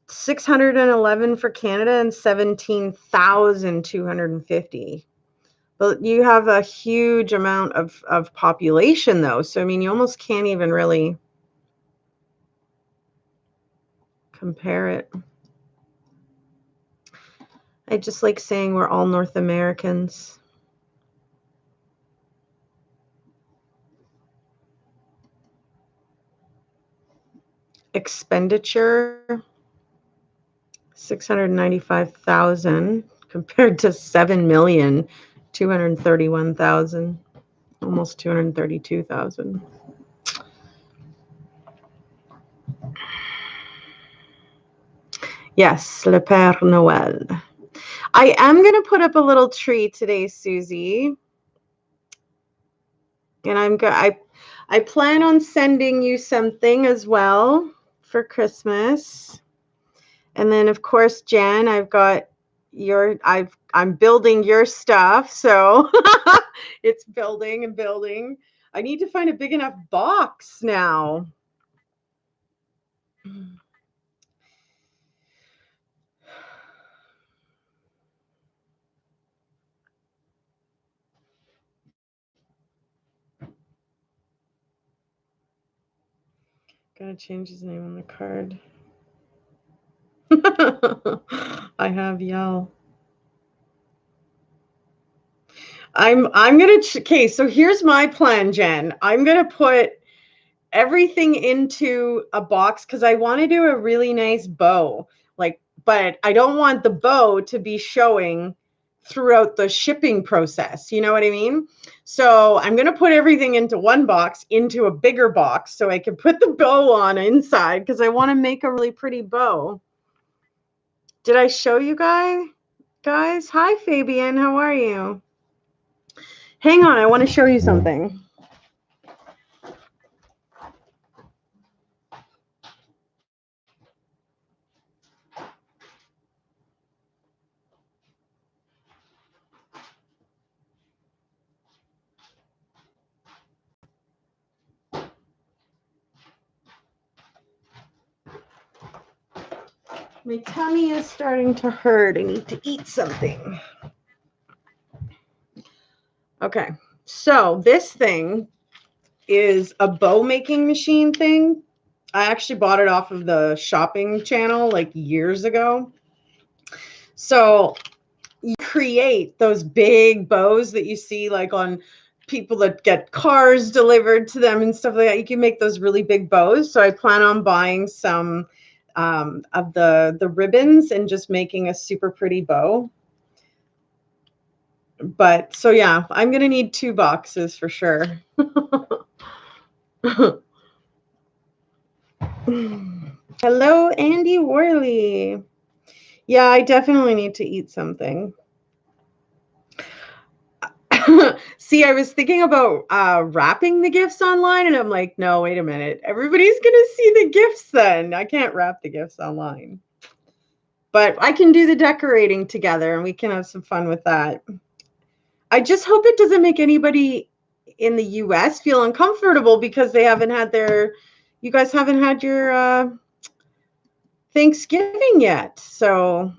611 for Canada and 17,250. But you have a huge amount of population though. So I mean you almost can't even really compare it. I just like saying we're all North Americans. Expenditure, 695,000 compared to 7,231,000, almost 232,000. Yes, Le Père Noël. I am going to put up a little tree today, Susie. And I plan on sending you something as well for Christmas. And then of course, Jen, I'm building your stuff, so it's building and building. I need to find a big enough box now. Gotta change his name on the card. I have Yell. I'm gonna okay, so here's my plan, Jen. I'm gonna put everything into a box because I want to do a really nice bow. But I don't want the bow to be showing throughout the shipping process. You know what I mean? So I'm going to put everything into one box, into a bigger box, so I can put the bow on inside because I want to make a really pretty bow. Did I show you guys? Hi, Fabian. How are you? Hang on. I want to show you something. My tummy is starting to hurt. I need to eat something. Okay, so this thing is a bow making machine thing. I actually bought it off of the shopping channel like years ago. So you create those big bows that you see like on people that get cars delivered to them and stuff like that. You can make those really big bows. So I plan on buying some of the ribbons and just making a super pretty bow. But so yeah, I'm gonna need 2 boxes for sure. Hello, Andy Worley. Yeah, I definitely need to eat something. See, I was thinking about wrapping the gifts online, and I'm like, no, wait a minute. Everybody's gonna see the gifts then. I can't wrap the gifts online. But I can do the decorating together, and we can have some fun with that. I just hope it doesn't make anybody in the US feel uncomfortable because they haven't had you guys haven't had your Thanksgiving yet. So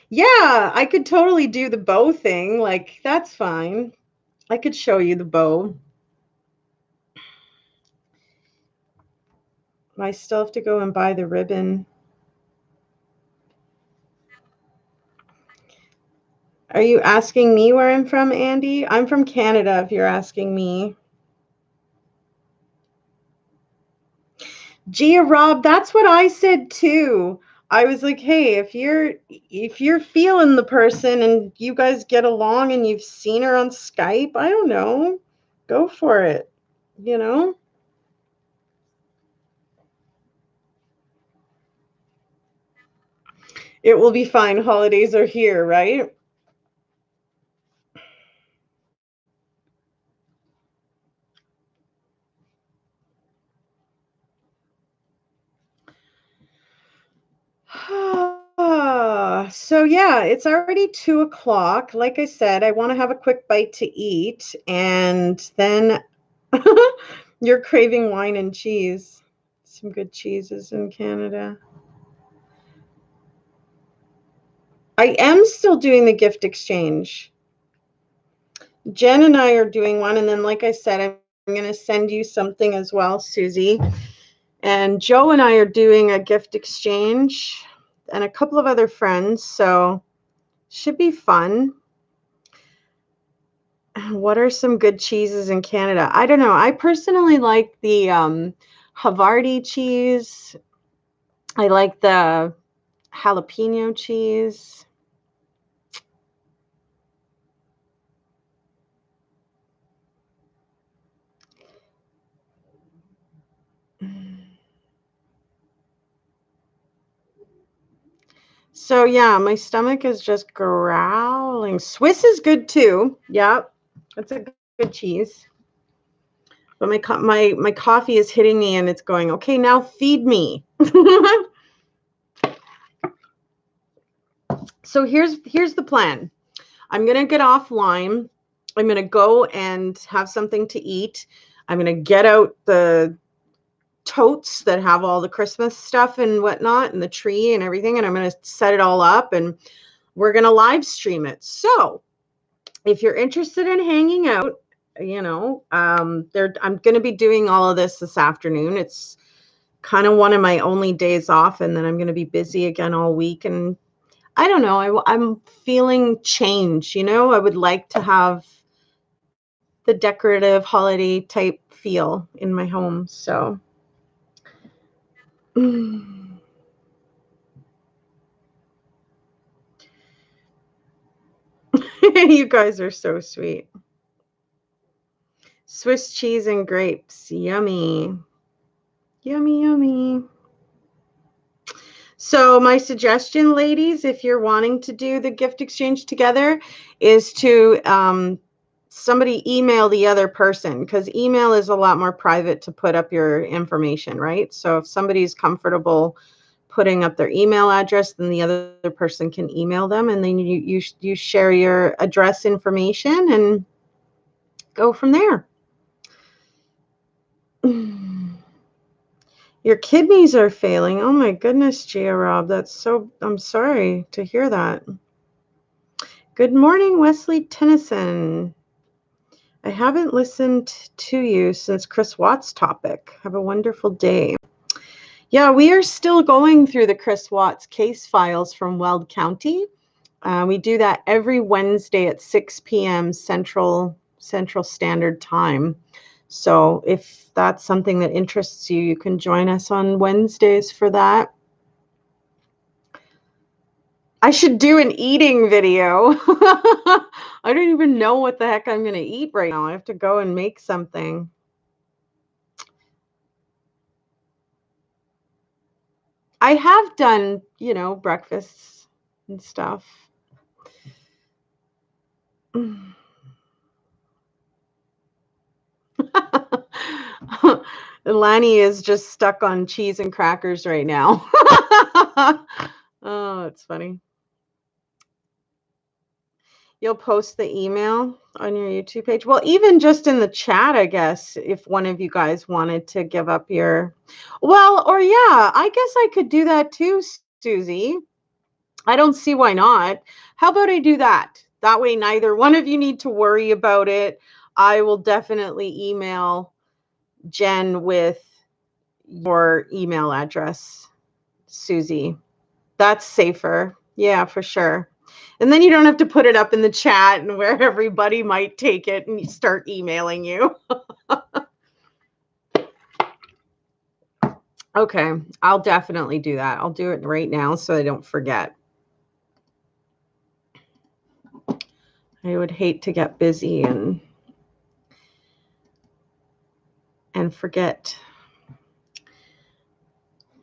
Yeah, I could totally do the bow thing. Like, that's fine. I could show you the bow. I still have to go and buy the ribbon. Are you asking me where I'm from, Andy? I'm from Canada, if you're asking me. Gia Rob, that's what I said too. I was like, hey, if you're feeling the person and you guys get along and you've seen her on Skype, I don't know, go for it, you know? It will be fine. Holidays are here, right? So yeah, it's already 2 o'clock. Like I said, I want to have a quick bite to eat, and then you're craving wine and cheese. Some good cheeses in Canada. I am still doing the gift exchange. Jen and I are doing one, and then, like I said, I'm going to send you something as well, Susie. And Joe and I are doing a gift exchange, and a couple of other friends. So should be fun. What are some good cheeses in Canada? I don't know. I personally like the Havarti cheese. I like the jalapeno cheese. So yeah, my stomach is just growling. Swiss is good too. Yep, that's a good cheese. But my coffee is hitting me and it's going, okay, now feed me. So here's the plan. I'm gonna get offline. I'm gonna go and have something to eat. I'm gonna get out the totes that have all the Christmas stuff and whatnot and the tree and everything, and I'm gonna set it all up and we're gonna live stream it. So if you're interested in hanging out, I'm going to be doing all of this afternoon. It's kind of one of my only days off, and then I'm going to be busy again all week. And I don't know, I'm feeling change. I would like to have the decorative holiday type feel in my home. So, you guys are so sweet. Swiss cheese and grapes. Yummy. Yummy, yummy. So my suggestion, ladies, if you're wanting to do the gift exchange together, is to somebody email the other person, because email is a lot more private to put up your information, right? So if somebody's comfortable putting up their email address, then the other person can email them, and then you share your address information and go from there. Your kidneys are failing. Oh my goodness, Gia Rob. I'm sorry to hear that. Good morning, Wesley Tennyson. I haven't listened to you since Chris Watts' topic. Have a wonderful day. Yeah, we are still going through the Chris Watts case files from Weld County. We do that every Wednesday at 6 p.m. Central Standard Time. So if that's something that interests you, you can join us on Wednesdays for that. I should do an eating video. I don't even know what the heck I'm going to eat right now. I have to go and make something. I have done, breakfasts and stuff. Lani is just stuck on cheese and crackers right now. Oh, it's funny. You'll post the email on your YouTube page. Well, even just in the chat, I guess, if one of you guys wanted to give up your, or yeah, I guess I could do that too, Susie. I don't see why not. How about I do that? That way, neither one of you need to worry about it. I will definitely email Jen with your email address, Susie. That's safer. Yeah, for sure. And then you don't have to put it up in the chat and where everybody might take it and start emailing you. Okay, I'll definitely do that. I'll do it right now so I don't forget. I would hate to get busy and forget.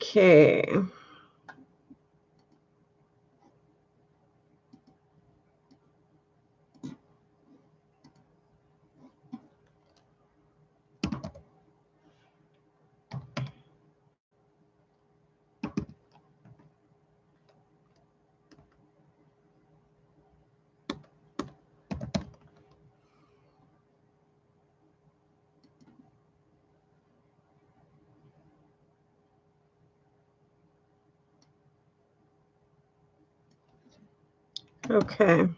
Okay. Okay.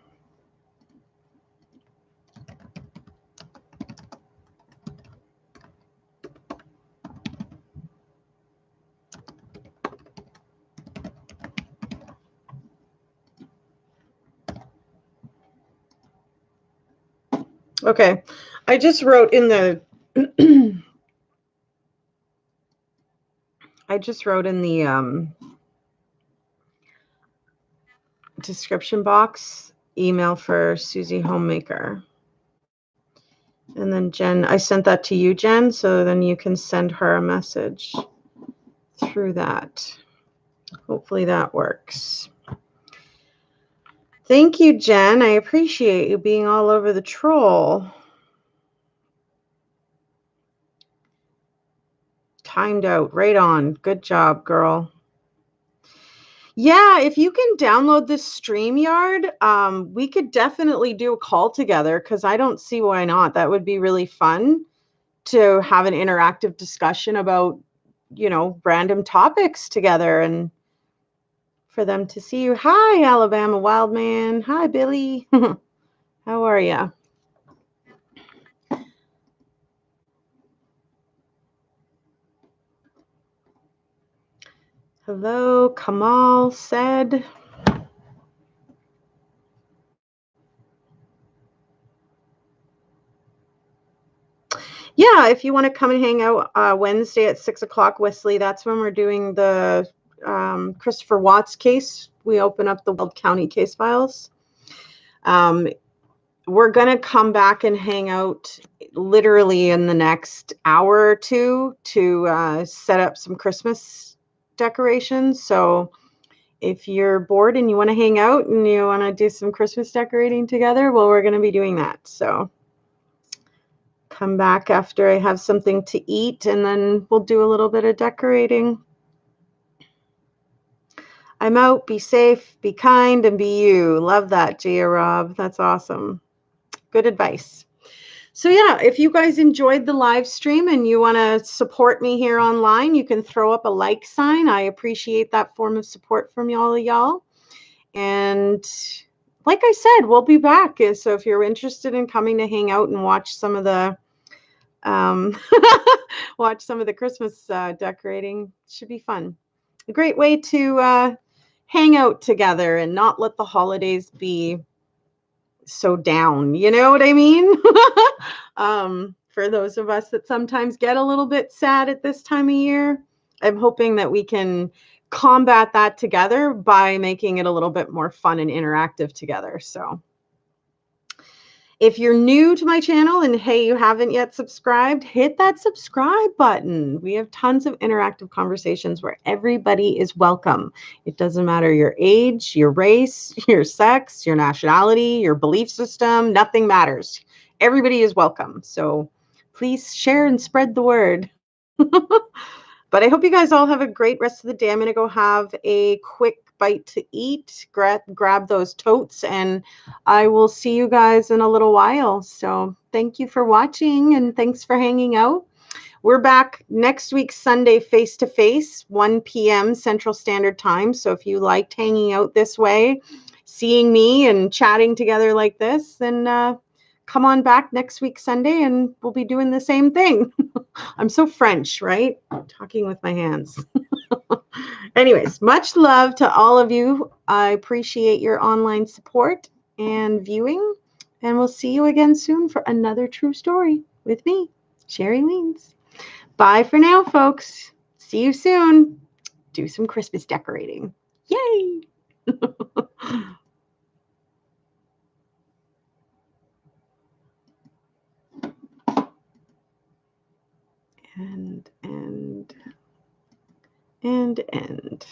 Okay. I just wrote in the description box email for Susie Homemaker. And then Jen, I sent that to you, Jen, so then you can send her a message through that. Hopefully that works. Thank you, Jen. I appreciate you being all over the troll. Timed out. Right on. Good job, girl. Yeah, if you can download this StreamYard, we could definitely do a call together because I don't see why not. That would be really fun to have an interactive discussion about, random topics together and for them to see you. Hi, Alabama Wildman. Hi, Billy. How are you? Hello, Kamal said. Yeah, if you want to come and hang out Wednesday at 6 o'clock, Wesley, that's when we're doing the Christopher Watts case. We open up the Weld County case files. We're going to come back and hang out literally in the next hour or two to set up some Christmas decorations. So if you're bored and you want to hang out and you want to do some Christmas decorating together, well, we're going to be doing that. So come back after I have something to eat, and then we'll do a little bit of decorating. I'm out. Be safe, be kind, and be you. Love that, Gia Rob. That's awesome. Good advice. So yeah, if you guys enjoyed the live stream and you want to support me here online, you can throw up a like sign. I appreciate that form of support from y'all. And like I said, we'll be back. So if you're interested in coming to hang out and watch some of the Christmas decorating, should be fun. A great way to hang out together and not let the holidays be so down. You know what I mean? For those of us that sometimes get a little bit sad at this time of year, I'm hoping that we can combat that together by making it a little bit more fun and interactive together. So if you're new to my channel and hey, you haven't yet subscribed, hit that subscribe button. We have tons of interactive conversations where everybody is welcome. It doesn't matter your age, your race, your sex, your nationality, your belief system, nothing matters. Everybody is welcome. So please share and spread the word. But I hope you guys all have a great rest of the day. I'm going to go have a quick bite to eat, grab those totes, and I will see you guys in a little while. So thank you for watching and thanks for hanging out. we're back next week, Sunday, face-to-face, 1 p.m. Central Standard Time. So if you liked hanging out this way, seeing me and chatting together like this, then come on back next week, Sunday, and we'll be doing the same thing. I'm so French, right? Talking with my hands. Anyways, much love to all of you. I appreciate your online support and viewing, and we'll see you again soon for another true story with me, Sherry Leans. Bye for now, folks. See you soon. Do some Christmas decorating. Yay! and end.